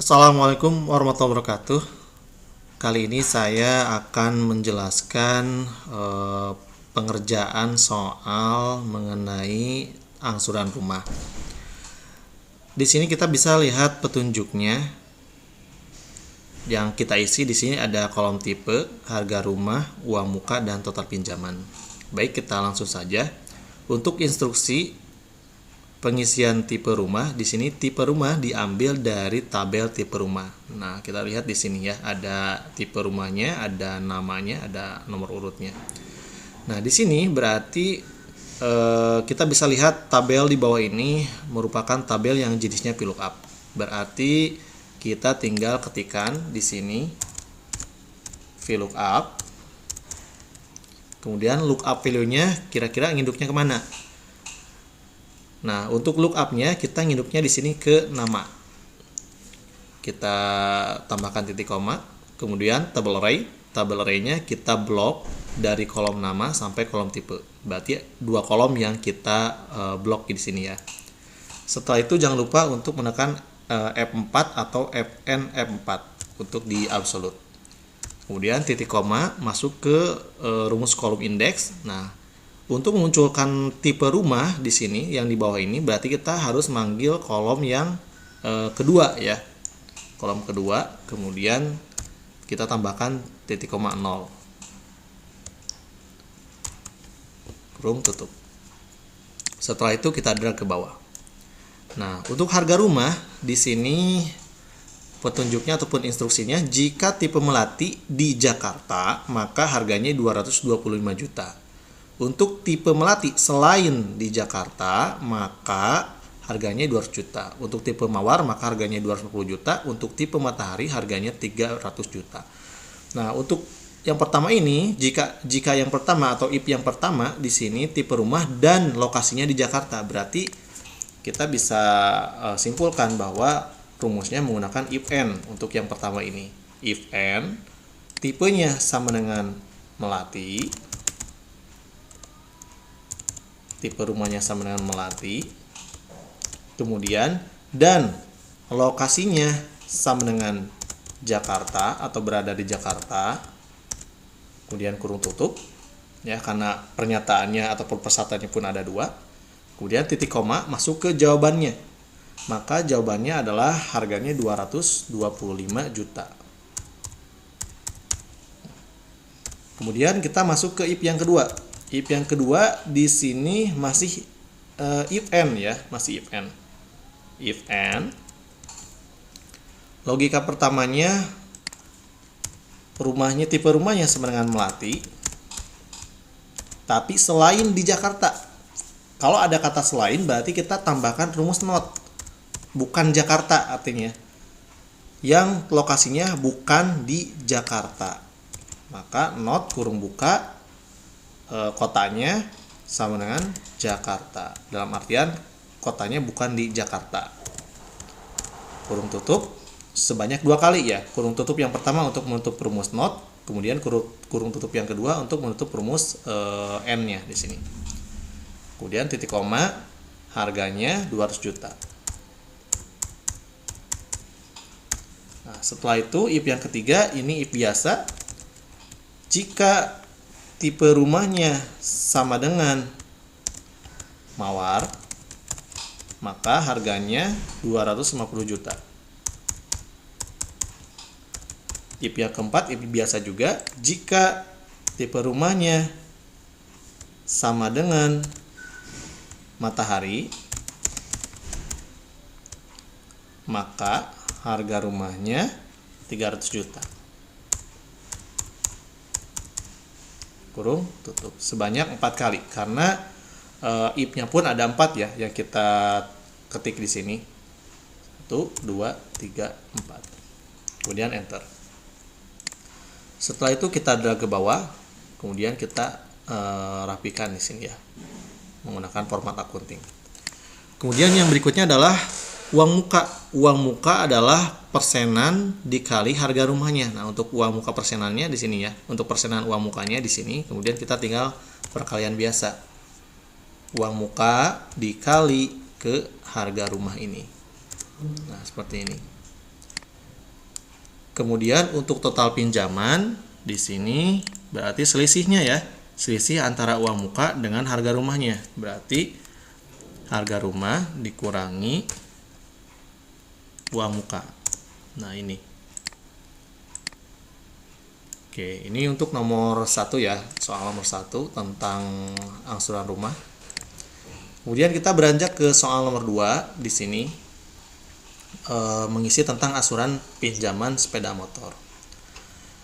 Assalamualaikum warahmatullahi wabarakatuh. Kali ini saya akan menjelaskan pengerjaan soal mengenai angsuran rumah. Di sini kita bisa lihat petunjuknya. Yang kita isi di sini ada kolom tipe, harga rumah, uang muka, dan total pinjaman. Baik, kita langsung saja. Untuk instruksi pengisian tipe rumah, di sini tipe rumah diambil dari tabel tipe rumah. Nah, kita lihat di sini ya, ada tipe rumahnya, ada namanya, ada nomor urutnya. Nah, di sini berarti kita bisa lihat tabel di bawah ini merupakan tabel yang jenisnya VLOOKUP. Berarti kita tinggal ketikkan di sini VLOOKUP. Kemudian lookup value-nya kira-kira nginduknya kemana? Nah, untuk lookup-nya kita nginduknya di sini ke nama. Kita tambahkan titik koma, kemudian table array. Table array-nya kita blok dari kolom nama sampai kolom tipe. Berarti dua kolom yang kita blok di sini ya. Setelah itu jangan lupa untuk menekan F4 atau Fn F4 untuk di absolute. Kemudian titik koma masuk ke rumus kolom indeks. Nah, untuk memunculkan tipe rumah di sini yang di bawah ini berarti kita harus manggil kolom yang kedua ya. Kolom kedua, kemudian kita tambahkan titik koma 0. Kurung tutup. Setelah itu kita drag ke bawah. Nah, untuk harga rumah di sini petunjuknya ataupun instruksinya, jika tipe melati di Jakarta maka harganya 225 juta. Untuk tipe melati selain di Jakarta maka harganya 200 juta. Untuk tipe mawar maka harganya 250 juta. Untuk tipe matahari harganya 300 juta. Nah, untuk yang pertama ini jika yang pertama atau if yang pertama di sini tipe rumah dan lokasinya di Jakarta, berarti kita bisa simpulkan bahwa rumusnya menggunakan if and untuk yang pertama ini. If and tipenya sama dengan melati, tipe rumahnya sama dengan melati, kemudian dan lokasinya sama dengan Jakarta atau berada di Jakarta, kemudian kurung tutup ya, karena pernyataannya ataupun persyaratannya pun ada dua, kemudian titik koma masuk ke jawabannya, maka jawabannya adalah harganya 225 juta. Kemudian kita masuk ke if yang kedua. If yang kedua di sini masih if and ya, masih if and. If and logika pertamanya rumahnya tipe rumahnya sama dengan melati. Tapi selain di Jakarta. Kalau ada kata selain berarti kita tambahkan rumus not. Bukan Jakarta artinya. Yang lokasinya bukan di Jakarta. Maka not kurung buka kotanya sama dengan Jakarta, dalam artian kotanya bukan di Jakarta. Kurung tutup sebanyak 2 kali ya. Kurung tutup yang pertama untuk menutup rumus not, kemudian kurung tutup yang kedua untuk menutup rumus n-nya di sini. Kemudian titik koma, harganya 200 juta. Nah, setelah itu if yang ketiga ini if biasa. Jika tipe rumahnya sama dengan mawar, maka harganya 250 juta. If yang keempat, if biasa juga. Jika tipe rumahnya sama dengan matahari, maka harga rumahnya 300 juta. Kurung tutup sebanyak 4 kali karena if-nya pun ada 4 ya yang kita ketik di sini. 1 2 3 4. Kemudian enter. Setelah itu kita drag ke bawah, kemudian kita rapikan di sini ya menggunakan format accounting. Kemudian yang berikutnya adalah uang muka. Uang muka adalah persenan dikali harga rumahnya. Nah, untuk uang muka persenannya di sini ya. Untuk persenan uang mukanya di sini, kemudian kita tinggal perkalian biasa. Uang muka dikali ke harga rumah ini. Nah, seperti ini. Kemudian untuk total pinjaman di sini berarti selisihnya ya, selisih antara uang muka dengan harga rumahnya. Berarti harga rumah dikurangi uang muka. Nah, ini. Oke, ini untuk nomor 1 ya, soal nomor 1 tentang angsuran rumah. Kemudian kita beranjak ke soal nomor 2 di sini, mengisi tentang asuran pinjaman sepeda motor.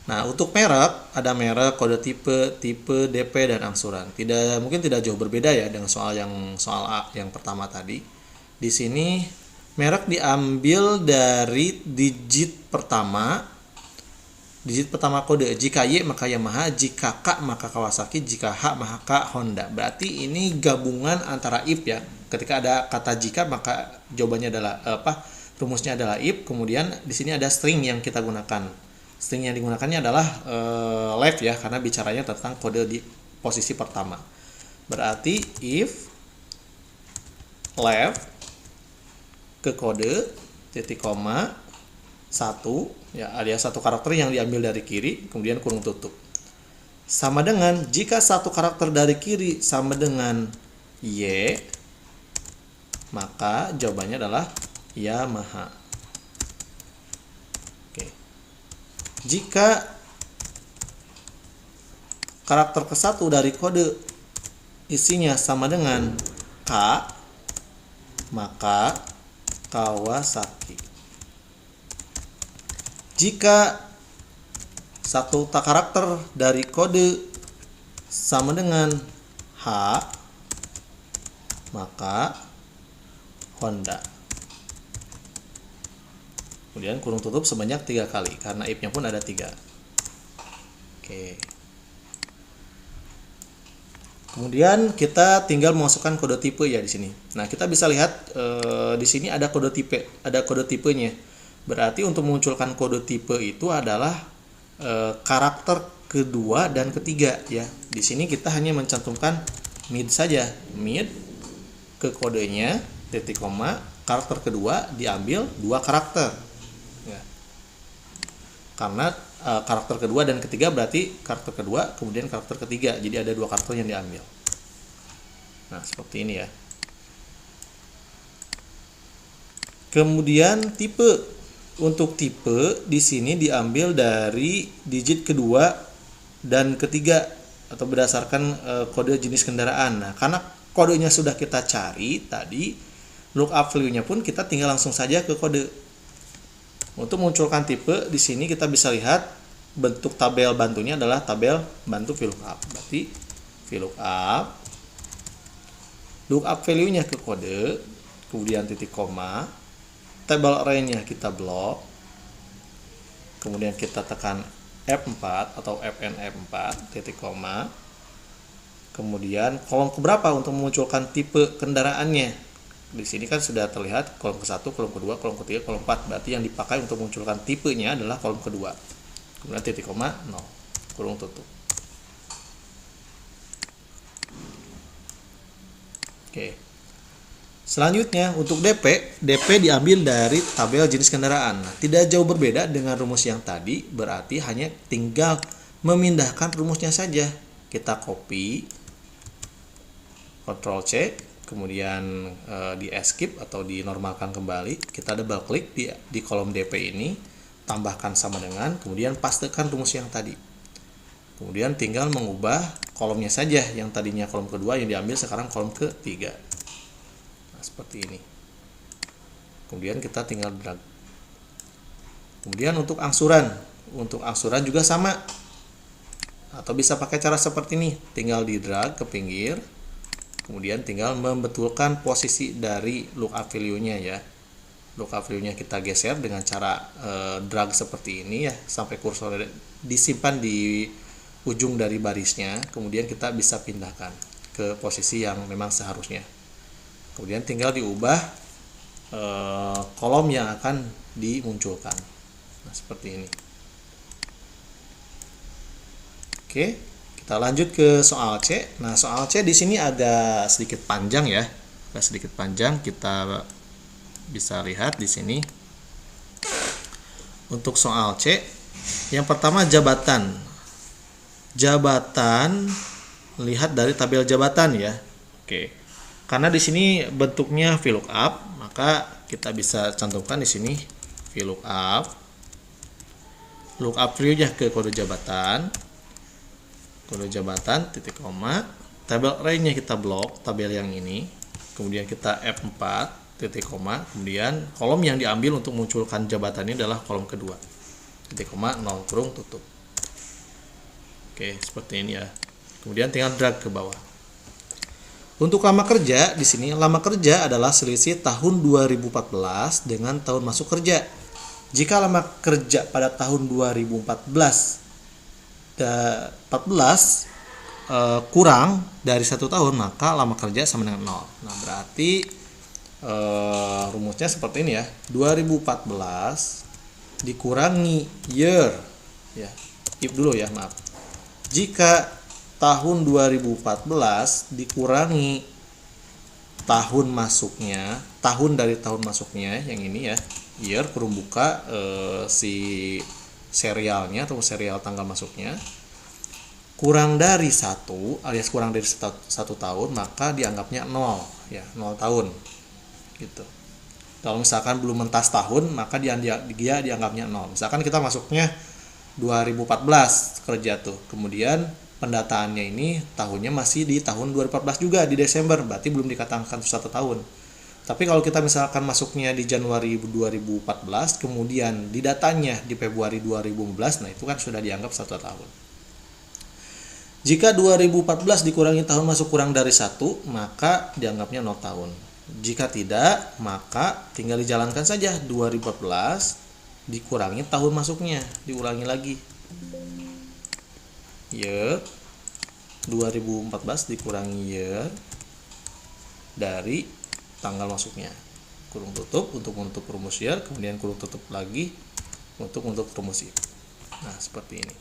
Nah, untuk merek, ada merek, kode tipe, DP, dan angsuran. Mungkin tidak jauh berbeda ya dengan soal A yang pertama tadi. Di sini merek diambil dari digit pertama kode. Jika Y maka Yamaha, jika K maka Kawasaki, jika H maka Honda. Berarti ini gabungan antara if ya. Ketika ada kata jika maka jawabannya adalah rumusnya adalah if. Kemudian di sini ada string yang kita gunakan. String yang digunakannya adalah left ya, karena bicaranya tentang kode di posisi pertama. Berarti if left ke kode titik koma 1 ya, alias satu karakter yang diambil dari kiri, kemudian kurung tutup. Sama dengan jika satu karakter dari kiri sama dengan Y, maka jawabannya adalah Yamaha. Oke. Jika karakter ke-1 dari kode isinya sama dengan K, maka Kawasaki. Jika satu karakter dari kode sama dengan H, maka Honda. Kemudian kurung tutup sebanyak 3 kali, karena if-nya pun ada 3. Oke. Kemudian kita tinggal memasukkan kode tipe ya di sini. Nah, kita bisa lihat di sini ada kode tipenya. Berarti untuk memunculkan kode tipe itu adalah karakter kedua dan ketiga ya. Di sini kita hanya mencantumkan mid saja. Mid ke kodenya titik koma, karakter kedua diambil 2 karakter. Ya. Karena karakter kedua dan ketiga berarti karakter kedua kemudian karakter ketiga. Jadi ada 2 karakter yang diambil. Nah, seperti ini ya. Kemudian tipe. Untuk tipe di sini diambil dari digit kedua dan ketiga atau berdasarkan kode jenis kendaraan. Nah, karena kodenya sudah kita cari tadi, lookup value-nya pun kita tinggal langsung saja ke kode. Untuk munculkan tipe di sini kita bisa lihat bentuk tabel bantunya adalah tabel bantu VLOOKUP. Berarti VLOOKUP lookup value-nya ke kode, kemudian titik koma, table array-nya kita blok, kemudian kita tekan F4 atau Fn F4 titik koma, kemudian kolom keberapa untuk memunculkan tipe kendaraannya. Di sini kan sudah terlihat kolom ke-1, kolom kedua, kolom ketiga, kolom 4. Berarti yang dipakai untuk memunculkan tipenya adalah kolom kedua. Kemudian titik koma 0, kurung tutup. Oke. Selanjutnya untuk DP diambil dari tabel jenis kendaraan. Nah, tidak jauh berbeda dengan rumus yang tadi, berarti hanya tinggal memindahkan rumusnya saja. Kita copy, Ctrl C, kemudian di escape atau dinormalkan kembali. Kita double klik di kolom DP ini, tambahkan sama dengan, kemudian pastekan rumus yang tadi. Kemudian tinggal mengubah kolomnya saja, yang tadinya kolom kedua yang diambil sekarang kolom ketiga. Seperti ini. Kemudian kita tinggal drag. Kemudian untuk angsuran juga sama, atau bisa pakai cara seperti ini, tinggal di drag ke pinggir, kemudian tinggal membetulkan posisi dari lookup value-nya ya. Lookup value-nya kita geser dengan cara drag seperti ini ya, sampai kursor disimpan di ujung dari barisnya, kemudian kita bisa pindahkan ke posisi yang memang seharusnya. Kemudian tinggal diubah kolom yang akan dimunculkan. Nah, seperti ini. Oke, kita lanjut ke soal C. Nah, soal C di sini agak sedikit panjang ya. Agak sedikit panjang, kita bisa lihat di sini. Untuk soal C, yang pertama jabatan. Jabatan, lihat dari tabel jabatan ya. Oke. Karena di sini bentuknya VLOOKUP, maka kita bisa cantumkan di sini VLOOKUP. Lookup value-nya ke kode jabatan. Kode jabatan titik koma. Tabel array-nya kita blok, tabel yang ini. Kemudian kita F4 titik koma, kemudian kolom yang diambil untuk munculkan jabatan ini adalah kolom kedua, titik koma 0 kurung tutup. Oke, seperti ini ya. Kemudian tinggal drag ke bawah. Untuk lama kerja di sini, lama kerja adalah selisih tahun 2014 dengan tahun masuk kerja. Jika lama kerja pada tahun 2014 kurang dari 1 tahun, maka lama kerja sama dengan 0. Nah, berarti rumusnya seperti ini ya. 2014 dikurangi year ya. If dulu ya, maaf. Jika tahun 2014 dikurangi tahun masuknya, tahun dari tahun masuknya yang ini ya, year kurung buka si serialnya atau serial tanggal masuknya, kurang dari 1 alias kurang dari 1 tahun, maka dianggapnya 0 ya, 0 tahun gitu. Kalau misalkan belum mentas tahun, maka dia dianggapnya 0. Misalkan kita masuknya 2014 kerja tuh, kemudian pendataannya ini tahunnya masih di tahun 2014 juga di Desember, berarti belum dikatakan 1 tahun. Tapi kalau kita misalkan masuknya di Januari 2014, kemudian di datanya di Februari 2015, nah itu kan sudah dianggap 1 tahun. Jika 2014 dikurangi tahun masuk kurang dari 1, maka dianggapnya 0 tahun. Jika tidak, maka tinggal dijalankan saja 2014 dikurangi tahun masuknya, diulangi lagi. Year 2014 dikurangi year dari tanggal masuknya. Kurung tutup untuk menutup rumus year, kemudian kurung tutup lagi untuk menutup rumus if. Nah, seperti ini.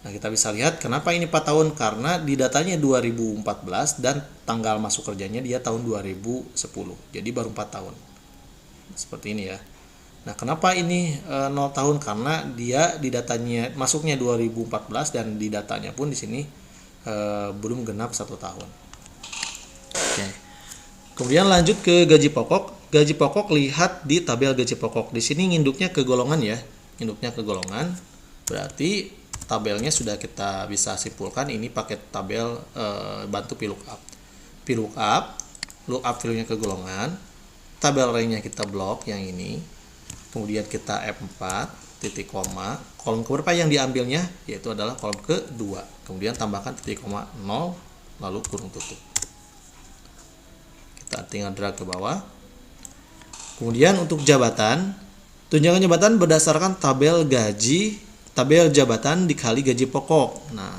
Nah, kita bisa lihat kenapa ini 4 tahun, karena di datanya 2014 dan tanggal masuk kerjanya dia tahun 2010. Jadi baru 4 tahun. Seperti ini ya. Nah, kenapa ini 0 tahun? Karena dia di datanya masuknya 2014 dan di datanya pun di sini belum genap 1 tahun. Oke. Kemudian lanjut ke gaji pokok. Gaji pokok lihat di tabel gaji pokok. Di sini nginduknya ke golongan ya. Nginduknya ke golongan. Berarti tabelnya sudah kita bisa simpulkan ini pakai tabel bantu VLOOKUP. VLOOKUP, lookup value-nya ke golongan, tabel array-nya kita blok yang ini, kemudian kita F4 titik koma, kolom keberapa yang diambilnya yaitu adalah kolom kedua, kemudian tambahkan titik koma 0 lalu kurung tutup. Kita tinggal drag ke bawah. Kemudian untuk jabatan, tunjangan jabatan berdasarkan tabel jabatan dikali gaji pokok. Nah,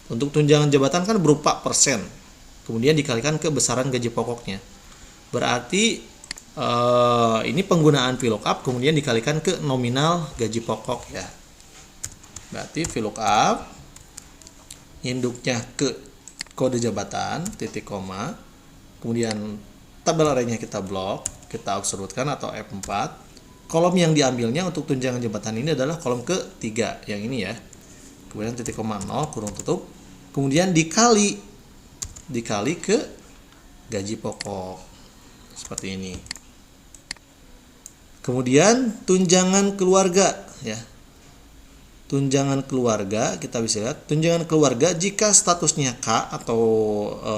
untuk tunjangan jabatan kan berupa persen, kemudian dikalikan ke besaran gaji pokoknya. Berarti ini penggunaan VLOOKUP kemudian dikalikan ke nominal gaji pokok ya. Berarti VLOOKUP induknya ke kode jabatan titik koma, kemudian tabel array-nya kita blok, kita observekan atau F4. Kolom yang diambilnya untuk tunjangan jabatan ini adalah kolom ketiga yang ini ya. Kemudian titik koma 0 kurung tutup. Kemudian dikali ke gaji pokok. Seperti ini. Kemudian tunjangan keluarga ya. Tunjangan keluarga kita bisa lihat, tunjangan keluarga jika statusnya K atau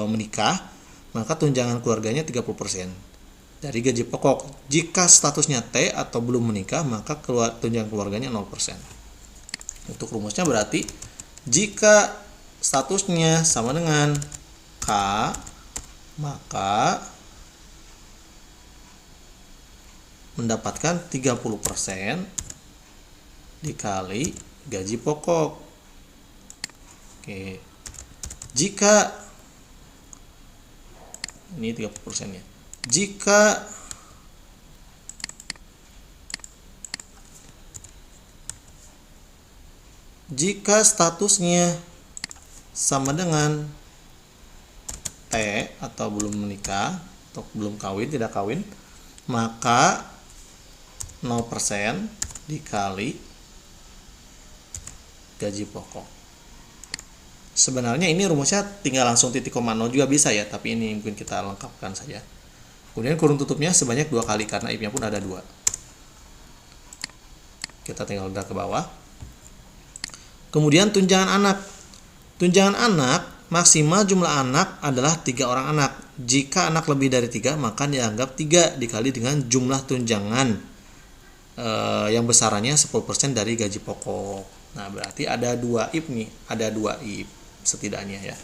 menikah, maka tunjangan keluarganya 30% dari gaji pokok. Jika statusnya T atau belum menikah, maka tunjangan keluarganya 0%. Untuk rumusnya berarti jika statusnya sama dengan K, maka mendapatkan 30% dikali gaji pokok. Oke. Jika ini 30% ya. Jika statusnya sama dengan T atau belum menikah atau belum kawin, tidak kawin, maka 0% dikali gaji pokok. Sebenarnya ini rumusnya tinggal langsung titik koma nol juga bisa ya, tapi ini mungkin kita lengkapkan saja. Kemudian kurung tutupnya sebanyak 2 kali karena if-nya pun ada 2. Kita tinggal drag ke bawah. Kemudian tunjangan anak. Tunjangan anak, maksimal jumlah anak adalah 3 orang anak. Jika anak lebih dari 3, maka dianggap 3 dikali dengan jumlah tunjangan yang besarannya 10% dari gaji pokok. Nah, berarti ada 2 if nih, ada 2 if setidaknya ya.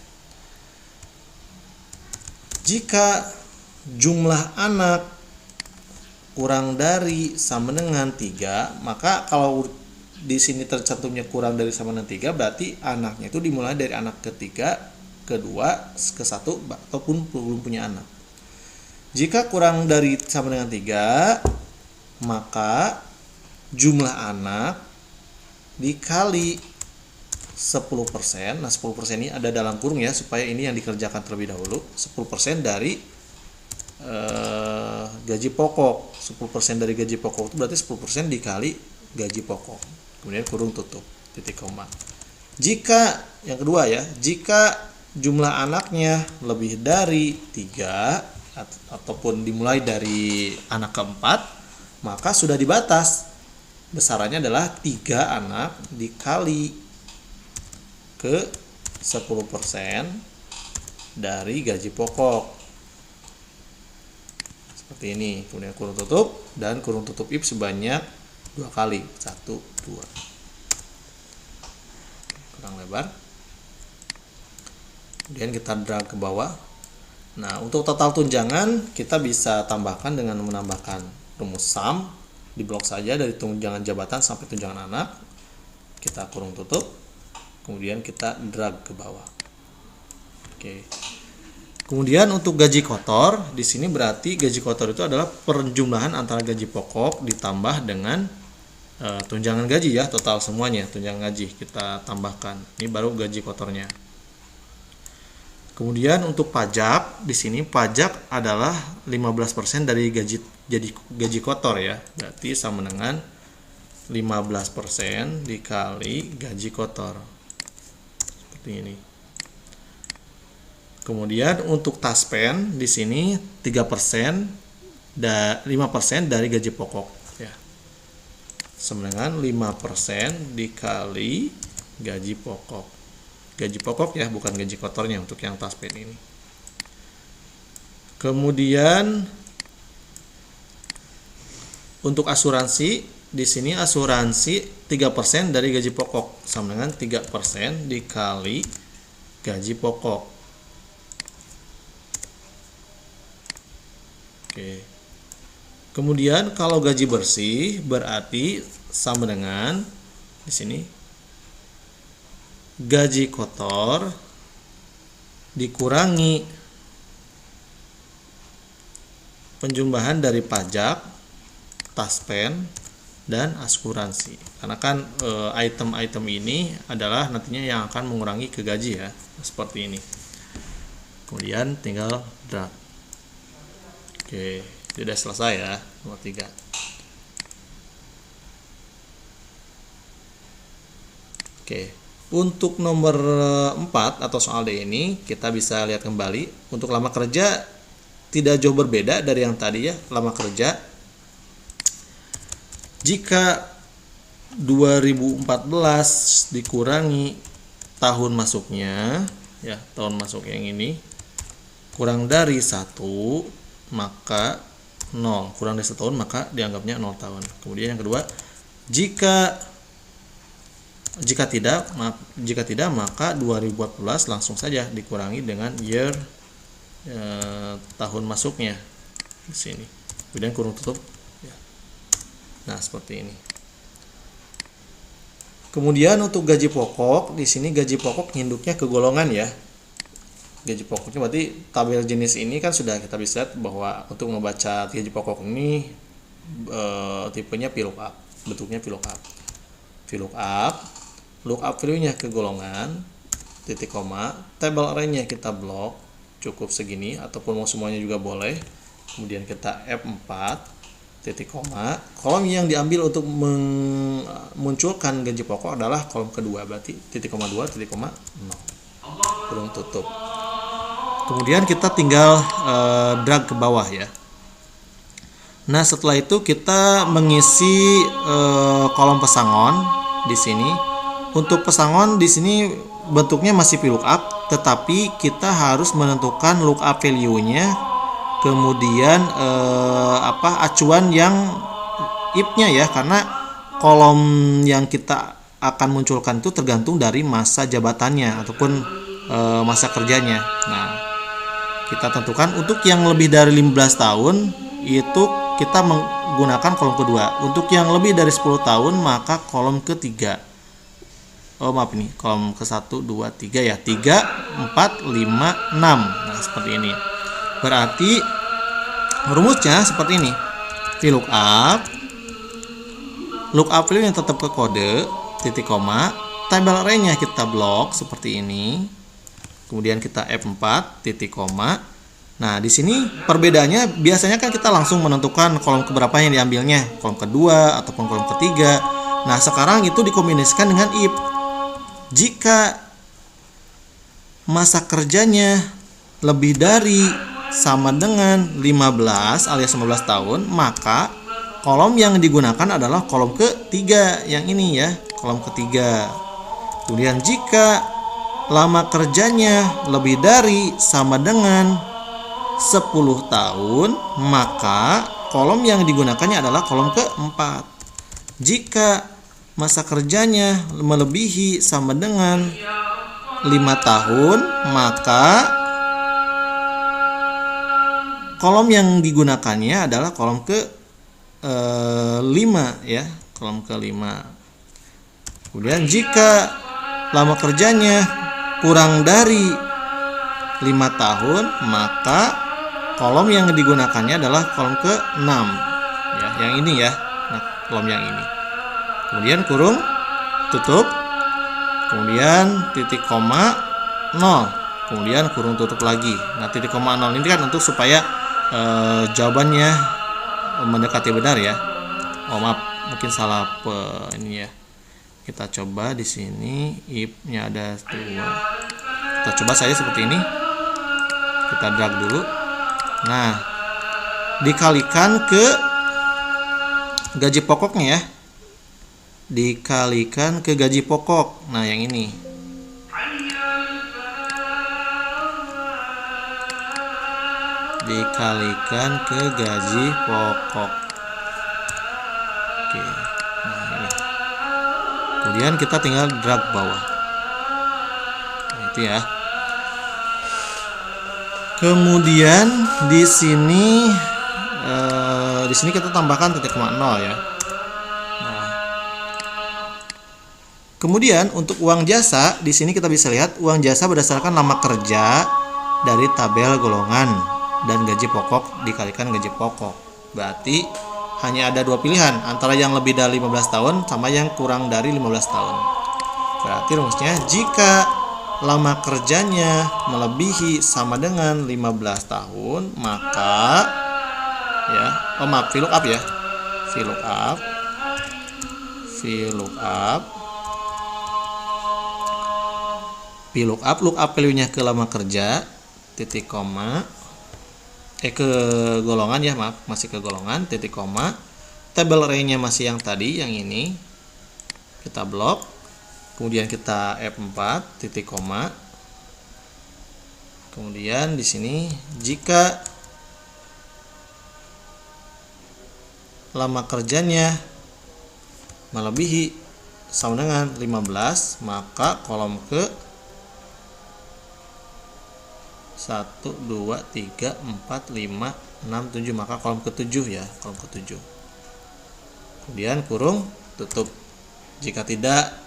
Jika jumlah anak kurang dari sama dengan 3, maka kalau di sini tercantumnya kurang dari sama dengan 3, berarti anaknya itu dimulai dari anak ketiga, kedua, ke satu, ataupun belum punya anak. Jika kurang dari sama dengan 3, maka jumlah anak dikali 10%. Nah, 10% ini ada dalam kurung ya, supaya ini yang dikerjakan terlebih dahulu. 10% dari gaji pokok. 10% dari gaji pokok itu berarti 10% dikali gaji pokok. Kemudian kurung tutup, titik koma. Jika yang kedua ya, jika jumlah anaknya lebih dari 3 ataupun dimulai dari anak keempat, maka sudah dibatas. Besarannya adalah 3 anak dikali ke 10% dari gaji pokok. Seperti ini. Kemudian kurung tutup, dan kurung tutup if sebanyak 2 kali. 1, 2. Kurang lebar. Kemudian kita drag ke bawah. Nah, untuk total tunjangan kita bisa tambahkan dengan menambahkan rumus sum di blok saja dari tunjangan jabatan sampai tunjangan anak. Kita kurung tutup. Kemudian kita drag ke bawah. Oke. Kemudian untuk gaji kotor, di sini berarti gaji kotor itu adalah perjumlahan antara gaji pokok ditambah dengan tunjangan gaji ya, total semuanya tunjangan gaji kita tambahkan. Ini baru gaji kotornya. Kemudian untuk pajak, di sini pajak adalah 15% dari gaji kotor ya. Berarti sama dengan 15% dikali gaji kotor. Seperti ini. Kemudian untuk taspen di sini 3% dan 5% dari gaji pokok ya. Sama dengan 5% dikali gaji pokok. Gaji pokok ya, bukan gaji kotornya untuk yang taspen ini. Kemudian untuk asuransi, di sini asuransi 3% dari gaji pokok sama dengan 3% dikali gaji pokok. Oke. Kemudian kalau gaji bersih berarti sama dengan di sini gaji kotor dikurangi penjumlahan dari pajak, taspen, dan asuransi. Karena kan item-item ini adalah nantinya yang akan mengurangi ke gaji ya, seperti ini. Kemudian tinggal drag. Oke, sudah selesai ya, nomor 3. Oke, untuk nomor 4 atau soal D ini kita bisa lihat kembali. Untuk lama kerja tidak jauh berbeda dari yang tadi ya, lama kerja. Jika 2014 dikurangi tahun masuknya ya, tahun masuk yang ini kurang dari 1, maka 0. Kurang dari 1 tahun maka dianggapnya 0 tahun. Kemudian yang kedua, jika tidak maka 2014 langsung saja dikurangi dengan year tahun masuknya di sini. Kemudian kurung tutup. Nah, seperti ini. Kemudian untuk gaji pokok, di sini gaji pokok induknya ke golongan ya. Gaji pokoknya berarti tabel jenis ini kan sudah kita bisa lihat bahwa untuk membaca gaji pokok ini tipenya VLOOKUP, bentuknya VLOOKUP. VLOOKUP, lookup value-nya ke golongan, titik koma, table array-nya kita blok, cukup segini ataupun mau semuanya juga boleh. Kemudian kita F4. titik koma. Kolom yang diambil untuk memunculkan gaji pokok adalah kolom kedua, berarti titik koma 2, titik koma 0. Kurung tutup. Kemudian kita tinggal drag ke bawah ya. Nah, setelah itu kita mengisi kolom pesangon di sini. Untuk pesangon di sini bentuknya masih VLOOKUP, tetapi kita harus menentukan lookup value-nya, kemudian acuan yang if-nya ya, karena kolom yang kita akan munculkan itu tergantung dari masa jabatannya ataupun masa kerjanya. Nah, kita tentukan untuk yang lebih dari 15 tahun itu kita menggunakan kolom kedua. Untuk yang lebih dari 10 tahun maka kolom ketiga. Kolom ke 1, 2, 3 ya. 3, 4, 5, 6. Nah, seperti ini. Berarti rumusnya seperti ini. VLOOKUP, lookup value yang tetap ke kode, titik koma, table array-nya kita blok seperti ini. Kemudian kita F4, titik koma. Nah, di sini perbedaannya biasanya kan kita langsung menentukan kolom keberapa yang diambilnya, kolom kedua ataupun kolom ketiga. Nah, sekarang itu dikombinasikan dengan if. Jika masa kerjanya lebih dari sama dengan 15 alias 15 tahun, maka kolom yang digunakan adalah kolom ketiga yang ini ya, kolom ketiga. Kemudian jika lama kerjanya lebih dari sama dengan 10 tahun, maka kolom yang digunakannya adalah kolom keempat. Jika masa kerjanya melebihi sama dengan 5 tahun, maka kolom yang digunakannya adalah kolom ke 5 ya, kolom ke-5. Kemudian jika lama kerjanya kurang dari 5 tahun, maka kolom yang digunakannya adalah kolom ke-6 ya, yang ini ya. Nah, kolom yang ini. Kemudian kurung tutup. Kemudian titik koma 0. Kemudian kurung tutup lagi. Nah, titik koma 0 ini kan untuk supaya jawabannya mendekati benar ya. Oh, maaf, mungkin salah ini ya. Kita coba di sini if-nya ada 2. Kita coba saja seperti ini. Kita drag dulu. Nah, dikalikan ke gaji pokoknya ya. Dikalikan ke gaji pokok. Nah, yang ini. Dikalikan ke gaji pokok. Oke. Nah, ini. Kemudian kita tinggal drag bawah. Nah, itu ya. Kemudian di sini kita tambahkan titik koma 0 ya. Nah, kemudian untuk uang jasa di sini kita bisa lihat uang jasa berdasarkan lama kerja dari tabel golongan dan gaji pokok dikalikan gaji pokok. Berarti hanya ada 2 pilihan antara yang lebih dari 15 tahun sama yang kurang dari 15 tahun. Berarti rumusnya jika lama kerjanya melebihi sama dengan 15 tahun, maka ya, VLOOKUP ya. VLOOKUP lookup value-nya ke lama kerja, titik koma, ke golongan ya, maaf, masih ke golongan, titik koma. Table array-nya masih yang tadi, yang ini. Kita blok. Kemudian kita F4, titik koma. Kemudian di sini jika lama kerjanya melebihi sama dengan 15, maka kolom ke 1, 2, 3, 4, 5, 6, 7, maka kolom ke-7 ya, kolom ke-7. Kemudian kurung tutup. Jika tidak,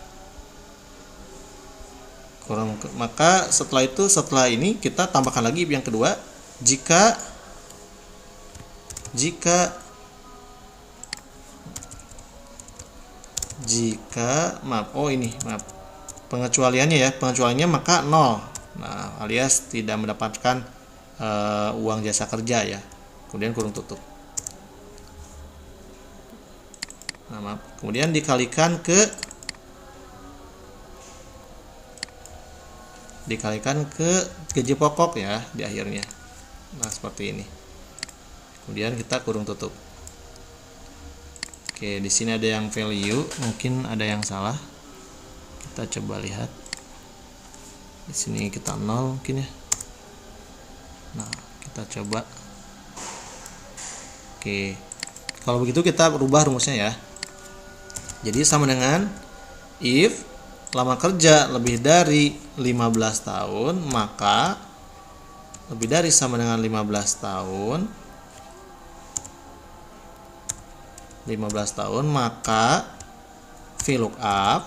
maka setelah ini kita tambahkan lagi yang kedua. Jika pengecualiannya maka 0. Nah, alias tidak mendapatkan uang jasa kerja ya. Kemudian kurung tutup. Nah, maaf. Kemudian dikalikan ke gaji pokok ya di akhirnya. Nah, seperti ini. Kemudian kita kurung tutup. Oke, di sini ada yang value, mungkin ada yang salah. Kita coba lihat. Di sini kita 0 mungkin ya. Nah, kita coba. Oke. Kalau begitu kita rubah rumusnya ya. Jadi sama dengan if lama kerja lebih dari 15 tahun, maka lebih dari sama dengan 15 tahun. 15 tahun, maka VLOOKUP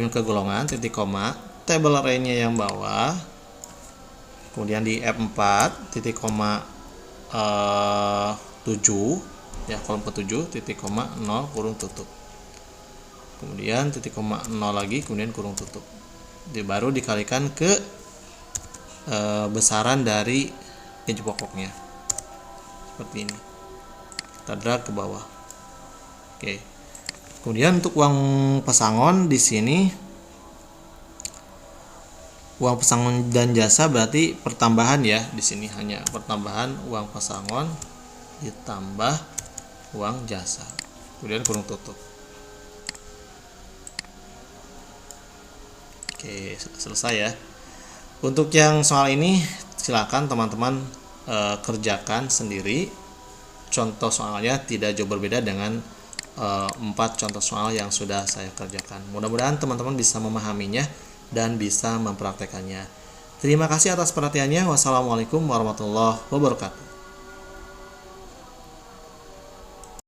ke golongan, titik koma, table array-nya yang bawah, kemudian di F4, titik koma 7 ya, kolom ke-7, titik koma 0 kurung tutup, kemudian titik koma 0 lagi, kemudian kurung tutup. Baru dikalikan ke besaran dari gaji pokoknya seperti ini. Kita drag ke bawah. Oke. Kemudian untuk uang pesangon di sini, uang pesangon dan jasa berarti pertambahan ya. Di sini hanya pertambahan uang pesangon ditambah uang jasa. Kemudian kurung tutup. Oke, selesai ya. Untuk yang soal ini silakan teman-teman kerjakan sendiri. Contoh soalnya tidak jauh berbeda dengan 4 contoh soal yang sudah saya kerjakan. Mudah-mudahan teman-teman bisa memahaminya dan bisa mempraktekannya. Terima kasih atas perhatiannya. Wassalamualaikum warahmatullahi wabarakatuh.